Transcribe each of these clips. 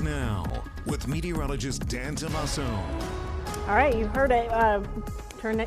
now with meteorologist Dan Tomaso. All right, you heard it.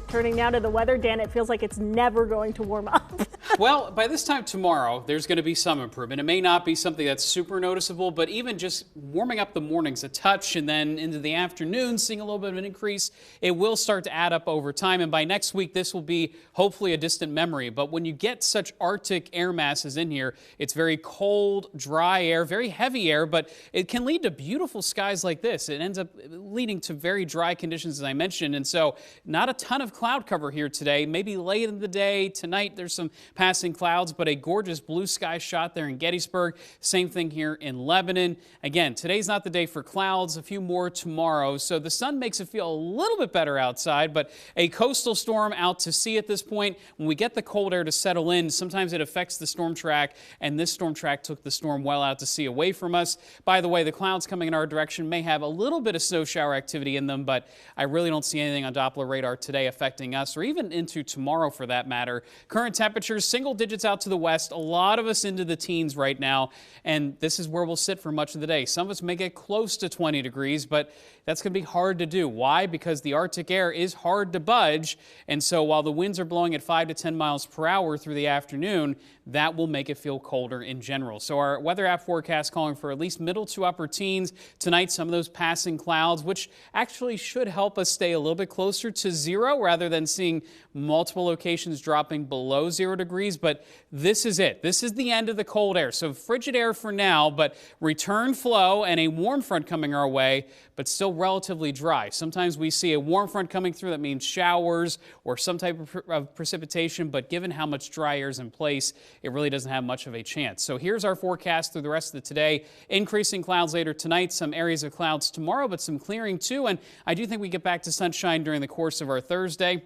Turning now to the weather, Dan, it feels like it's never going to warm up. Well, by this time tomorrow, there's going to be some improvement. It may not be something that's super noticeable, but even just warming up the mornings a touch and then into the afternoon, seeing a little bit of an increase, it will start to add up over time. And by next week, this will be hopefully a distant memory. But when you get such Arctic air masses in here, it's very cold, dry air, very heavy air, but it can lead to beautiful skies like this. It ends up leading to very dry conditions, as I mentioned. And so not a ton of cloud cover here today. Maybe late in the day, tonight, there's some passing clouds, but a gorgeous blue sky shot there in Gettysburg. Same thing here in Lebanon. Again, today's not the day for clouds, a few more tomorrow. So the sun makes it feel a little bit better outside, but a coastal storm out to sea at this point. When we get the cold air to settle in, sometimes it affects the storm track, and this storm track took the storm well out to sea away from us. By the way, the clouds coming in our direction may have a little bit of snow shower activity in them, but I really don't see anything on Doppler radar today affecting us, or even into tomorrow for that matter. Current temperatures, single digits out to the west, a lot of us into the teens right now, and this is where we'll sit for much of the day. Some of us may get close to 20 degrees, but that's going to be hard to do. Why? Because the Arctic air is hard to budge, and so while the winds are blowing at 5 to 10 miles per hour through the afternoon, that will make it feel colder in general. So our weather app forecast calling for at least middle to upper teens. Tonight, some of those passing clouds, which actually should help us stay a little bit closer to zero rather than seeing multiple locations dropping below 0 degrees. But this is it. This is the end of the cold air. So frigid air for now, but return flow and a warm front coming our way, but still relatively dry. Sometimes we see a warm front coming through. That means showers or some type of precipitation, but given how much dry air is in place, it really doesn't have much of a chance. So here's our forecast through the rest of the today. Increasing clouds later tonight, some areas of clouds tomorrow, but some clearing too. And I do think we get back to sunshine during the course of our Thursday.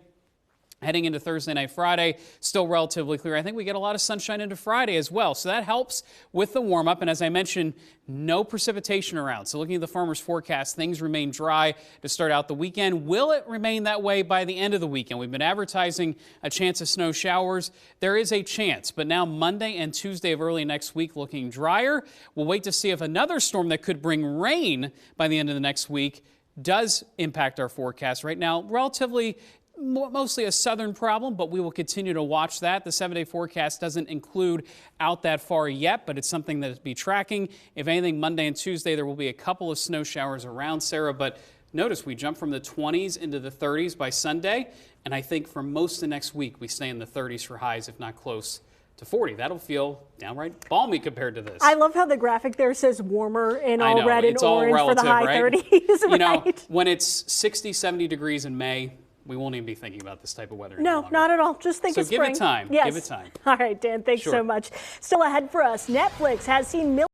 Heading into Thursday night, Friday, still relatively clear. I think we get a lot of sunshine into Friday as well. So that helps with the warm up. And as I mentioned, no precipitation around. So looking at the farmer's forecast, things remain dry to start out the weekend. Will it remain that way by the end of the weekend? We've been advertising a chance of snow showers. There is a chance, but now Monday and Tuesday of early next week looking drier. We'll wait to see if another storm that could bring rain by the end of the next week does impact our forecast. Right now, relatively mostly a southern problem, but we will continue to watch that. The 7-day forecast doesn't include out that far yet, but it's something that is be tracking. If anything, Monday and Tuesday, there will be a couple of snow showers around, Sarah, but notice we jump from the 20s into the 30s by Sunday, and I think for most of next week, we stay in the 30s for highs, if not close to 40. That'll feel downright balmy compared to this. I love how the graphic there says warmer in all red and it's all orange relative, for the high right? 30s. You know, right? when it's 60, 70 degrees in May, we won't even be thinking about this type of weather No, any longer. not at all. Just think of So spring. give it time. Yes. Give it time. All right, Dan, thanks so much. Still ahead for us, Netflix has seen millions